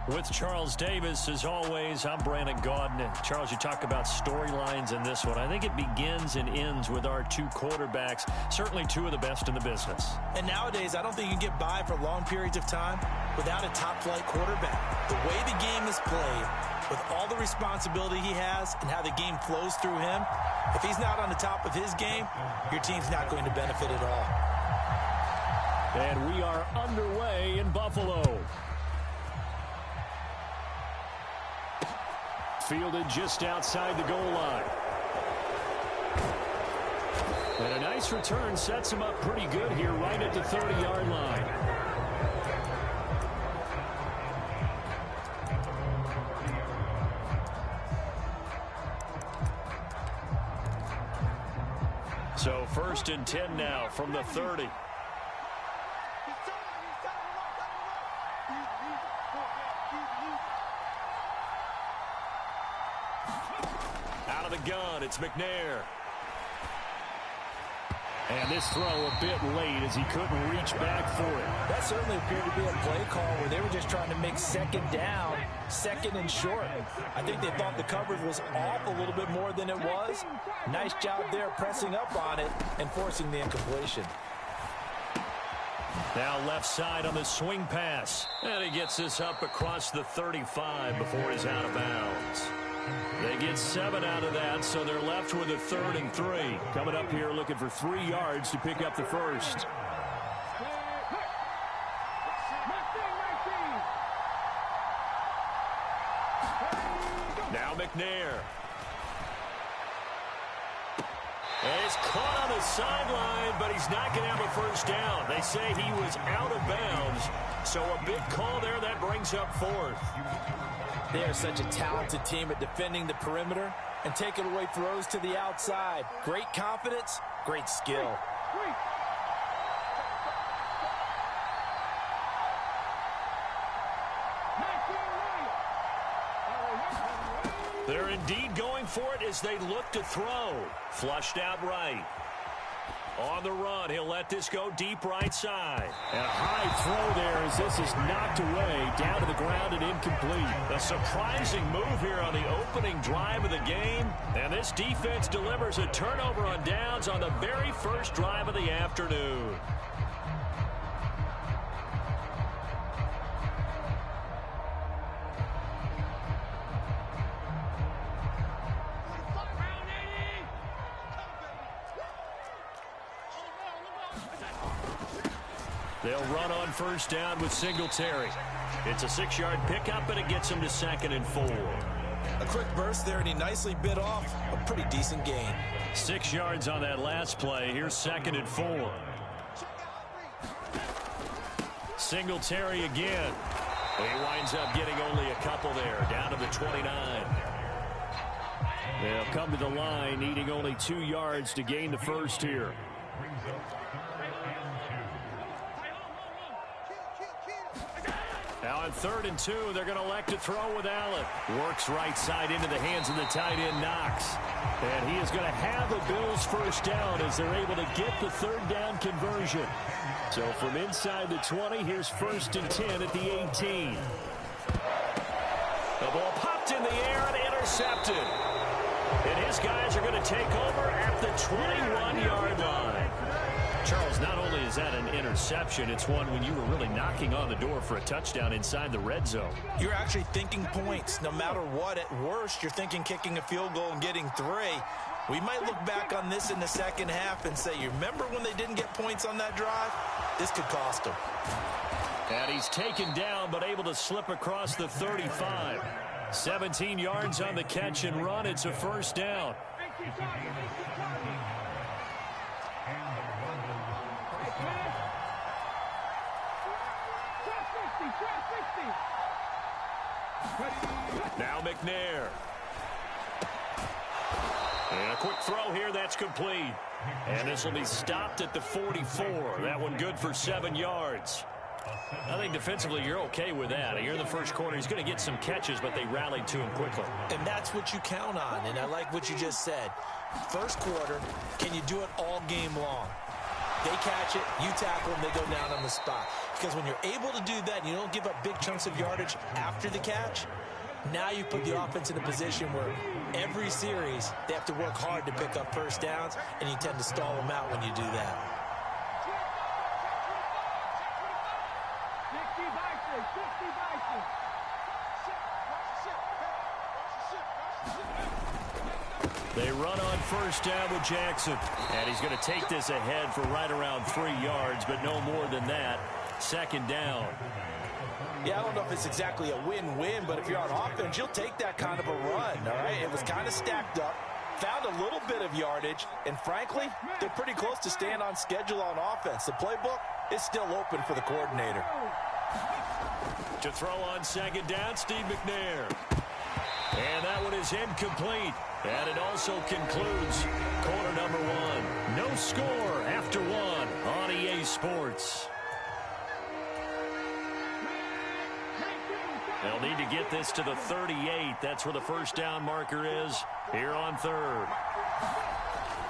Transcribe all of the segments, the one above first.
With Charles Davis, as always, I'm Brandon Gaudin. Charles, you talk about storylines in this one. I think it begins and ends with our two quarterbacks, certainly two of the best in the business. And nowadays, I don't think you can get by for long periods of time without a top-flight quarterback. The way the game is played, with all the responsibility he has and how the game flows through him, if he's not on the top of his game, your team's not going to benefit at all. And we are underway in Buffalo. Fielded just outside the goal line. And a nice return sets him up pretty good here right at the 30-yard line. So 1st and 10 now from the 30. Out of the gun, it's McNair. And this throw a bit late as he couldn't reach back for it. That certainly appeared to be a play call where they were just trying to make second down, second and short. I think they thought the coverage was off a little bit more than it was. Nice job there pressing up on it and forcing the incompletion. Now left side on the swing pass. And he gets this up across the 35 before he's out of bounds. They get 7 out of that, so they're left with a 3rd and 3. Coming up here looking for 3 yards to pick up the first. Now McNair. And he's caught on the sideline, but he's not going to have a first down. They say he was out of bounds, so a big call there that brings up 4th. They are such a talented team at defending the perimeter and taking away throws to the outside. Great confidence, great skill. They're indeed going for it as they look to throw. Flushed out right. On the run, he'll let this go deep right side. And a high throw there as this is knocked away, down to the ground and incomplete. A surprising move here on the opening drive of the game. And this defense delivers a turnover on downs on the very first drive of the afternoon. They'll run on first down with Singletary. It's a 6-yard pickup, and it gets him to 2nd and 4. A quick burst there, and he nicely bit off a pretty decent gain. 6 yards on that last play. Here's 2nd and 4. Singletary again. He winds up getting only a couple there, down to the 29. They'll come to the line, needing only 2 yards to gain the first here. Now on 3rd and 2, they're going to elect to throw with Allen. Works right side into the hands of the tight end, Knox. And he is going to have a Bills first down as they're able to get the 3rd down conversion. So from inside the 20, here's 1st and 10 at the 18. The ball popped in the air and intercepted. And his guys are going to take over at the 21-yard line. Charles, not only is that an interception, it's one when you were really knocking on the door for a touchdown inside the red zone. You're actually thinking points. No matter what, at worst, you're thinking kicking a field goal and getting 3. We might look back on this in the second half and say, you remember when they didn't get points on that drive? This could cost them. And he's taken down, but able to slip across the 35. 17 yards on the catch and run. It's a first down. Now McNair. And a quick throw here, that's complete. And this will be stopped at the 44. That one good for 7 yards. I think defensively you're okay with that. You're in the first quarter. He's going to get some catches, but they rallied to him quickly. And that's what you count on, and I like what you just said. First quarter, can you do it all game long? They catch it, you tackle them, they go down on the spot. Because when you're able to do that and you don't give up big chunks of yardage after the catch, now you put the offense in a position where every series they have to work hard to pick up first downs, and you tend to stall them out when you do that. They run on first down with Jackson. And he's going to take this ahead for right around 3 yards, but no more than that. Second down. Yeah, I don't know if it's exactly a win-win, but if you're on offense, you'll take that kind of a run, all right? It was kind of stacked up, found a little bit of yardage, and frankly, they're pretty close to staying on schedule on offense. The playbook is still open for the coordinator. To throw on second down, Steve McNair. And that one is incomplete. And it also concludes quarter number 1. No score after 1 on EA Sports. They'll need to get this to the 38. That's where the first down marker is here on third.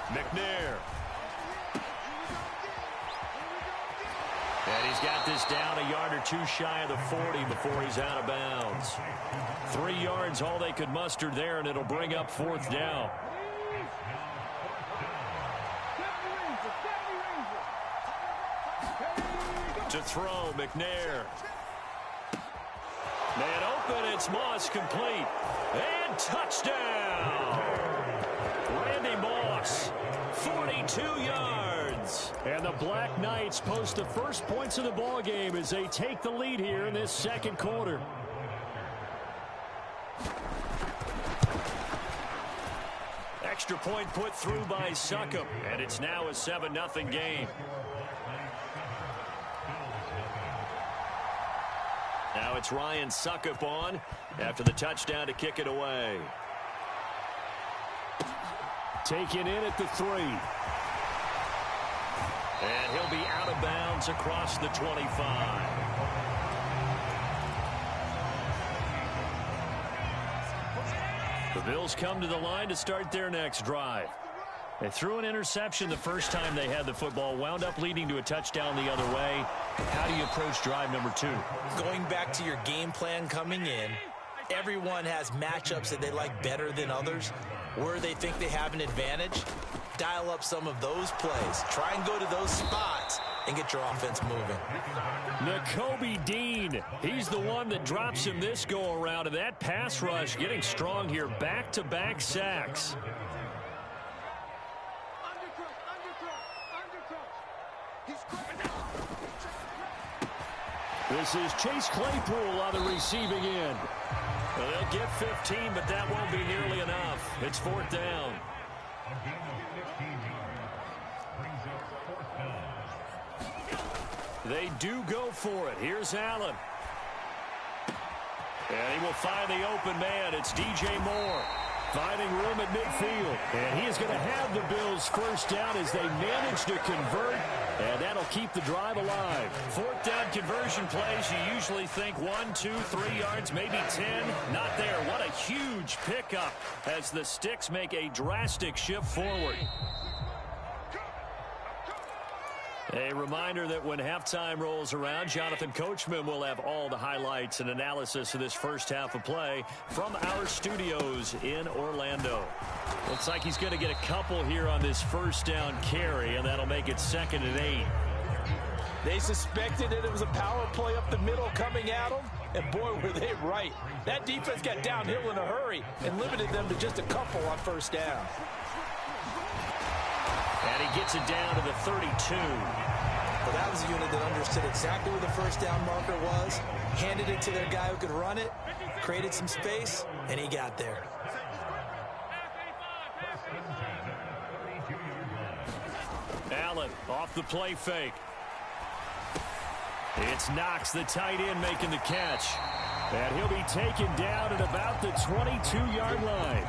McNair. And he's got this down a yard or two shy of the 40 before he's out of bounds. 3 yards, all they could muster there, and it'll bring up fourth down. To throw, McNair. Man open, it's Moss, complete. And touchdown! Randy Moss, 42 yards. And the Black Knights post the first points of the ball game as they take the lead here in this second quarter. Extra point put through by Succop, and it's now a 7-0 game. Now it's Ryan Succop on after the touchdown to kick it away. Taken in at the 3. And he'll be out of bounds across the 25. The Bills come to the line to start their next drive. They threw an interception the first time they had the football, wound up leading to a touchdown the other way. How do you approach drive number 2? Going back to your game plan coming in, everyone has matchups that they like better than others. Where they think they have an advantage, dial up some of those plays. Try and go to those spots and get your offense moving. Nakobe Dean, he's the one that drops him this go-around, and that pass rush getting strong here. Back-to-back sacks. This is Chase Claypool on the receiving end. Well, they'll get 15, but that won't be nearly enough. It's fourth down. They do go for it. Here's Allen. And he will find the open man. It's DJ Moore finding room at midfield. And he is going to have the Bills first down as they manage to convert. And that'll keep the drive alive. Fourth down conversion plays, you usually think 1, 2, 3 yards, maybe 10. Not there. What a huge pickup as the Sticks make a drastic shift forward. A reminder that when halftime rolls around, Jonathan Coachman will have all the highlights and analysis of this first half of play from our studios in Orlando. Looks like he's going to get a couple here on this first down carry, and that'll make it 2nd and 8. They suspected that it was a power play up the middle coming at them, and boy, were they right. That defense got downhill in a hurry and limited them to just a couple on first down. And he gets it down to the 32. Well, that was a unit that understood exactly where the first down marker was, handed it to their guy who could run it, created some space, and he got there. Allen off the play fake. It's Knox, the tight end, making the catch. And he'll be taken down at about the 22-yard line.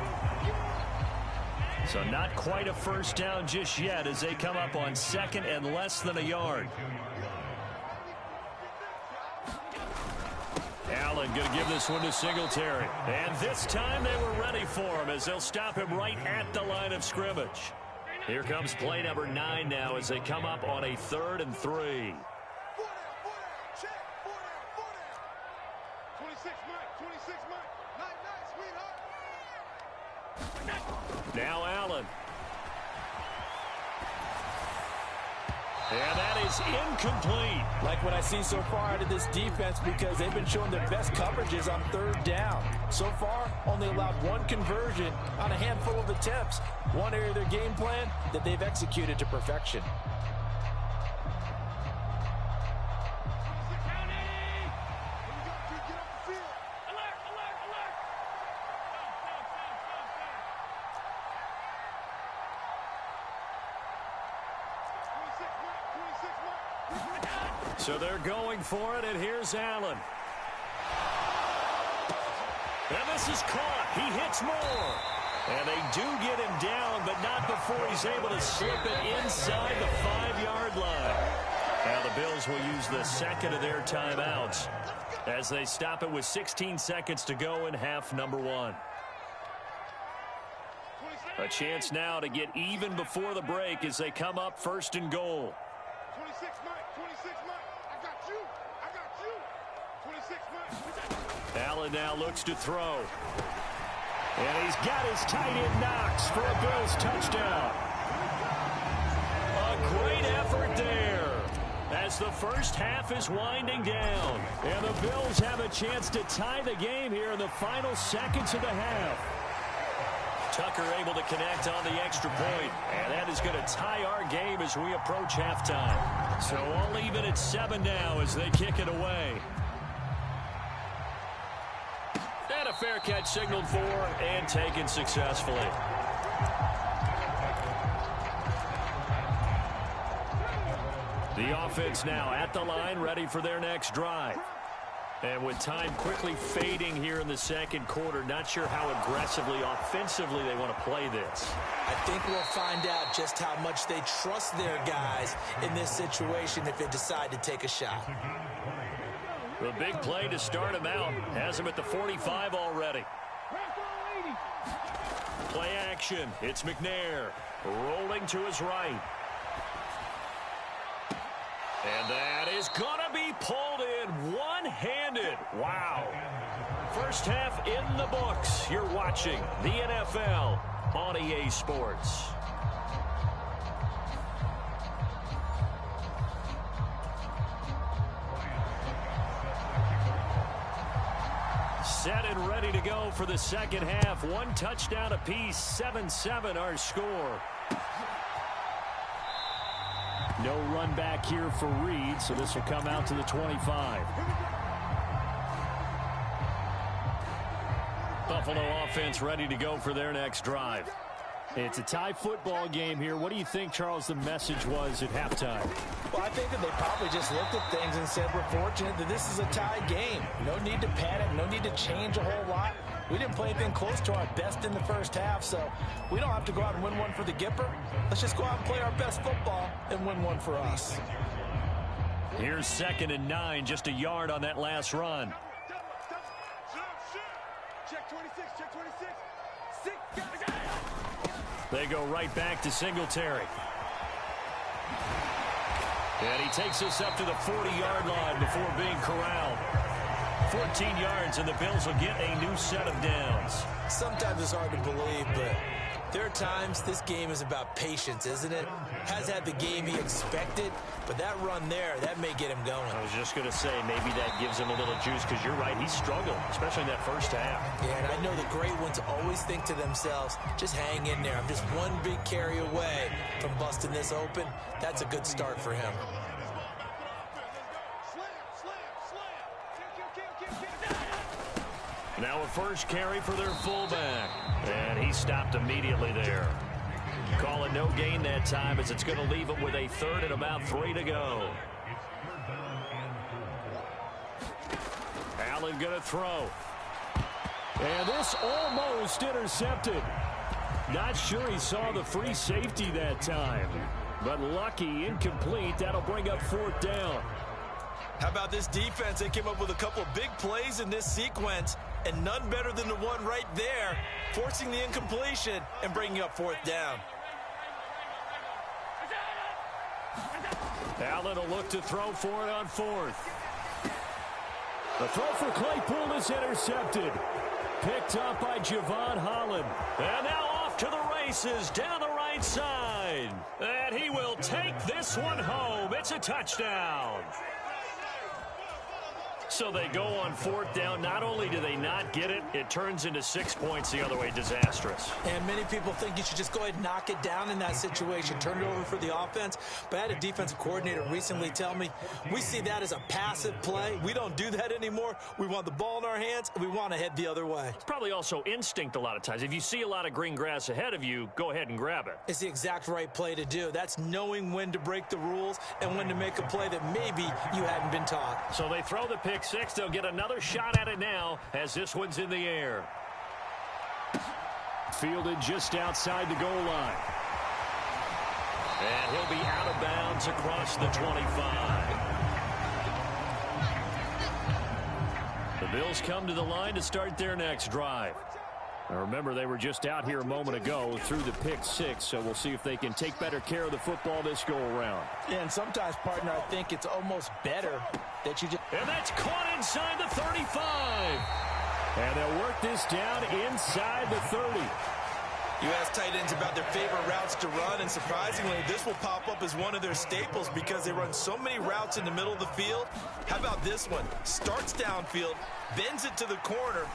So not quite a first down just yet as they come up on 2nd and less than a yard. Allen going to give this one to Singletary. And this time they were ready for him as they'll stop him right at the line of scrimmage. Here comes play number 9 now as they come up on a 3rd and 3. 26 Mike. Night, sweetheart. Now Allen. And that is incomplete. Like what I see so far out of this defense, because they've been showing their best coverages on 3rd down. So far, only allowed 1 conversion on a handful of attempts. One area of their game plan that they've executed to perfection. So they're going for it, and here's Allen. And this is caught. He hits more. And they do get him down, but not before he's able to slip it inside the 5-yard line. Now the Bills will use the second of their timeouts as they stop it with 16 seconds to go in half number 1. A chance now to get even before the break as they come up 1st and goal. 26 Mike. I got you. 26 Mike. Allen now looks to throw. And he's got his tight end Knox for a Bills touchdown. A great effort there as the first half is winding down. And the Bills have a chance to tie the game here in the final seconds of the half. Tucker able to connect on the extra point, and that is going to tie our game as we approach halftime. So all even at 7 now as they kick it away. And a fair catch signaled for and taken successfully. The offense now at the line, ready for their next drive. And with time quickly fading here in the second quarter, not sure how aggressively, offensively they want to play this. I think we'll find out just how much they trust their guys in this situation if they decide to take a shot. The big play to start him out has him at the 45 already. Play action. It's McNair rolling to his right. And that is going to be pulled in one-handed. Wow. First half in the books. You're watching the NFL on EA Sports. Set and ready to go for the second half. 1 touchdown apiece, 7-7 our score. No run back here for Reed, so this will come out to the 25. Buffalo offense ready to go for their next drive. It's a tie football game here. What do you think, Charles, the message was at halftime? Well, I think that they probably just looked at things and said, we're fortunate that this is a tie game. No need to panic, no need to change a whole lot. We didn't play anything close to our best in the first half, so we don't have to go out and win one for the Gipper. Let's just go out and play our best football and win one for us. Here's 2nd and 9, just a yard on that last run. Check 26, check 26. They go right back to Singletary. And he takes us up to the 40-yard line before being corralled. 14 yards, and the Bills will get a new set of downs. Sometimes it's hard to believe, but there are times this game is about patience, isn't it? Has had the game he expected, but that run there, that may get him going. I was just going to say, maybe that gives him a little juice, because you're right, he struggled, especially in that first half. Yeah, and I know the great ones always think to themselves, just hang in there. I'm just one big carry away from busting this open. That's a good start for him. Now a first carry for their fullback. And he stopped immediately there. Call it no gain that time as it's going to leave him with a 3rd and about 3 to go. Allen going to throw. And this almost intercepted. Not sure he saw the free safety that time. But lucky, incomplete. That'll bring up 4th down. How about this defense? They came up with a couple of big plays in this sequence, and none better than the one right there, forcing the incompletion and bringing up 4th down. Allen will look to throw for it on fourth. The throw for Claypool is intercepted. Picked up by Javon Holland. And now off to the races down the right side. And he will take this one home. It's a touchdown. So they go on fourth down. Not only do they not get it, it turns into 6 points the other way. Disastrous. And many people think you should just go ahead and knock it down in that situation. Turn it over for the offense. But I had a defensive coordinator recently tell me, we see that as a passive play. We don't do that anymore. We want the ball in our hands, and we want to head the other way. It's probably also instinct a lot of times. If you see a lot of green grass ahead of you, go ahead and grab it. It's the exact right play to do. That's knowing when to break the rules and when to make a play that maybe you hadn't been taught. So they throw the pick six. They'll get another shot at it now as this one's in the air. Fielded just outside the goal line. And he'll be out of bounds across the 25. The Bills come to the line to start their next drive. Now remember, they were just out here a moment ago through the pick six, so we'll see if they can take better care of the football this go-around. Yeah, and sometimes, partner, I think it's almost better that you just... And that's caught inside the 35. And they'll work this down inside the 30. You ask tight ends about their favorite routes to run, and surprisingly, this will pop up as one of their staples because they run so many routes in the middle of the field. How about this one? Starts downfield, bends it to the corner,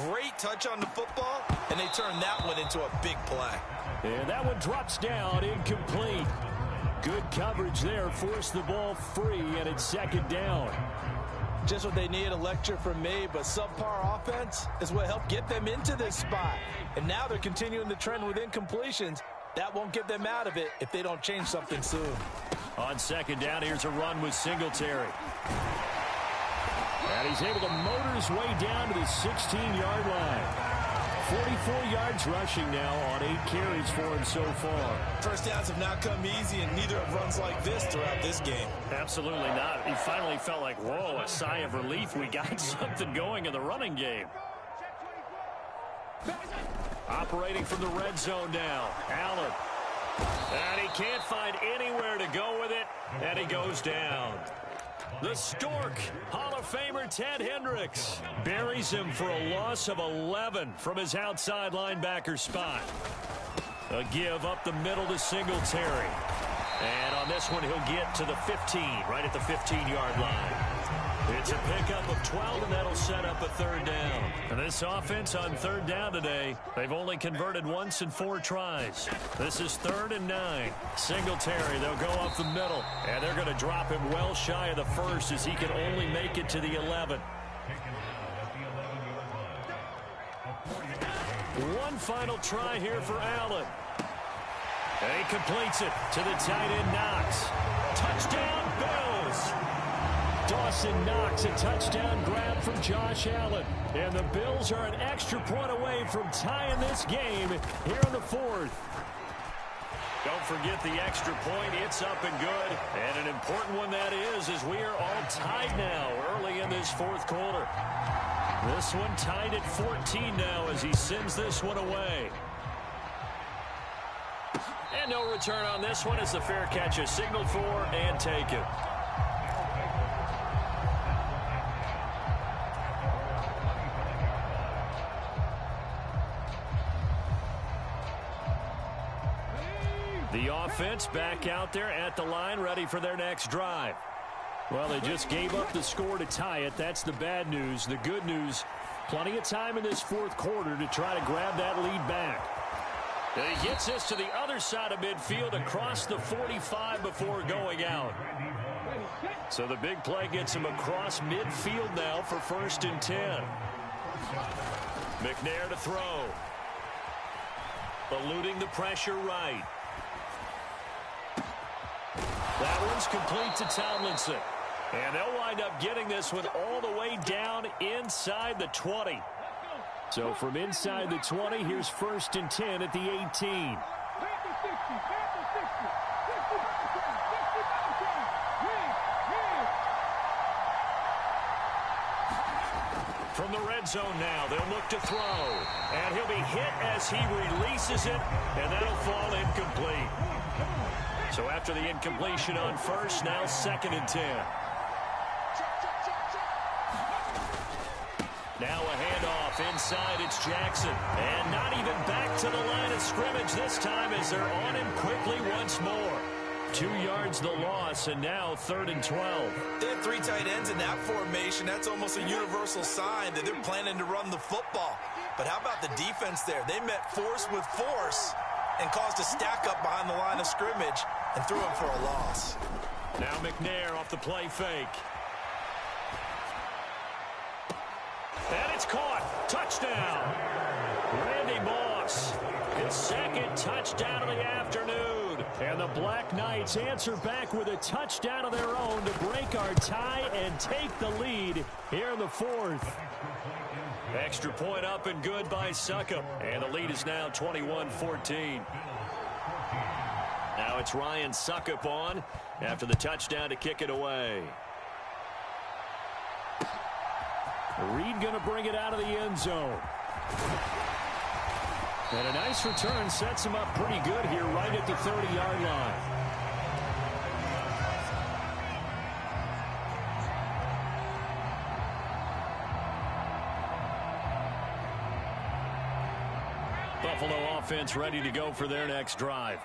great touch on the football, and they turn that one into a big play. And that one drops down, incomplete. Good coverage there, forced the ball free, and it's second down. Just what they need, a lecture from me, but subpar offense is what helped get them into this spot. And now they're continuing the trend with incompletions. That won't get them out of it if they don't change something soon. On second down, here's a run with Singletary. And he's able to motor his way down to the 16-yard line. 44 yards rushing now on 8 carries for him so far. First downs have not come easy, and neither have runs like this throughout this game. Absolutely not. He finally felt like, whoa, a sigh of relief. We got something going in the running game. Operating from the red zone now. Allen. And he can't find anywhere to go with it, and he goes down. The Stork, Hall of Famer Ted Hendricks, buries him for a loss of 11 from his outside linebacker spot. A give up the middle to Singletary. And on this one, he'll get to the 15, right at the 15-yard line. It's a pickup of 12, and that'll set up a third down. And this offense on third down today, they've only converted once in 4 tries. This is 3rd and 9. Singletary, they'll go up the middle, and they're going to drop him well shy of the first as he can only make it to the 11. One final try here for Allen. And he completes it to the tight end Knox. Touchdown, Bills! Dawson Knox, a touchdown grab from Josh Allen. And the Bills are an extra point away from tying this game here in the 4th. Don't forget the extra point. It's up and good. And an important one that is, as we are all tied now early in this 4th quarter. This one tied at 14 now as he sends this one away. And no return on this one as the fair catch is signaled for and taken. The offense back out there at the line, ready for their next drive. Well, they just gave up the score to tie it. That's the bad news. The good news, plenty of time in this 4th quarter to try to grab that lead back. And he gets this to the other side of midfield across the 45 before going out. So the big play gets him across midfield now for 1st and 10. McNair to throw. Eluding the pressure right. That one's complete to Tomlinson. And they'll wind up getting this one all the way down inside the 20. So from inside the 20, here's 1st and 10 at the 18. From the red zone now, they'll look to throw. And he'll be hit as he releases it, and that'll fall incomplete. So after the incompletion on first, now 2nd and 10. Now a handoff inside. It's Jackson. And not even back to the line of scrimmage this time as they're on him quickly once more. 2 yards the loss, and now 3rd and 12. They have 3 tight ends in that formation. That's almost a universal sign that they're planning to run the football. But how about the defense there? They met force with force and caused a stack up behind the line of scrimmage and threw him for a loss. Now McNair off the play fake. And it's caught. Touchdown. Randy Moss. His 2nd touchdown of the afternoon. And the Black Knights answer back with a touchdown of their own to break our tie and take the lead here in the 4th. Extra point up and good by Succop. And the lead is now 21-14. Now it's Ryan Succop on after the touchdown to kick it away. Reed going to bring it out of the end zone. And a nice return sets him up pretty good here right at the 30-yard line. Buffalo offense ready to go for their next drive.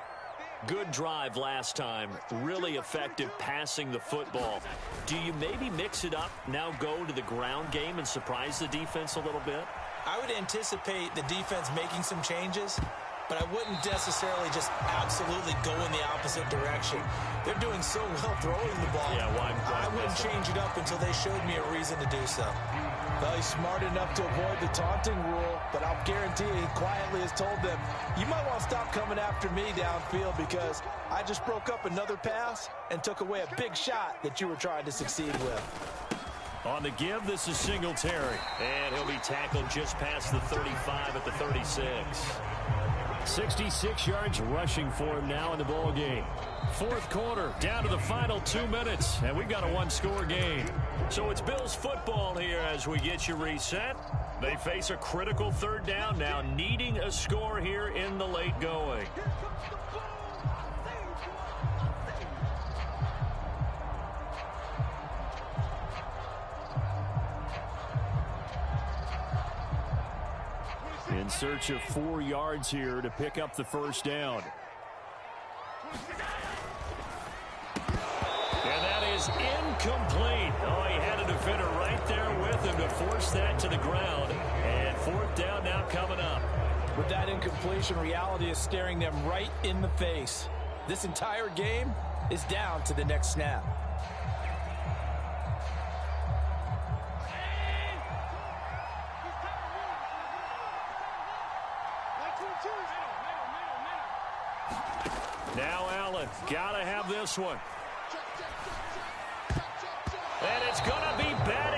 Good drive last time. Really effective passing the football. Do you maybe mix it up, now go to the ground game and surprise the defense a little bit? I would anticipate the defense making some changes, but I wouldn't necessarily just absolutely go in the opposite direction. They're doing so well throwing the ball. Yeah, I wouldn't change it up until they showed me a reason to do so. Well, he's smart enough to avoid the taunting rule, but I'll guarantee he quietly has told them, you might want to stop coming after me downfield because I just broke up another pass and took away a big shot that you were trying to succeed with. On the give, this is Singletary. And he'll be tackled just past the 35 at the 36. 66 yards rushing for him now in the ball game. 4th quarter, down to the final 2 minutes, and we've got a 1-score game. So it's Bills football here as we get you reset. They face a critical 3rd down now, needing a score here in the late going. In search of 4 yards here to pick up the 1st down. And that is incomplete. Oh, he had a defender right there with him to force that to the ground. And 4th down now coming up. With that incompletion, reality is staring them right in the face. This entire game is down to the next snap. Now Allen, gotta have this one. And it's gonna be batted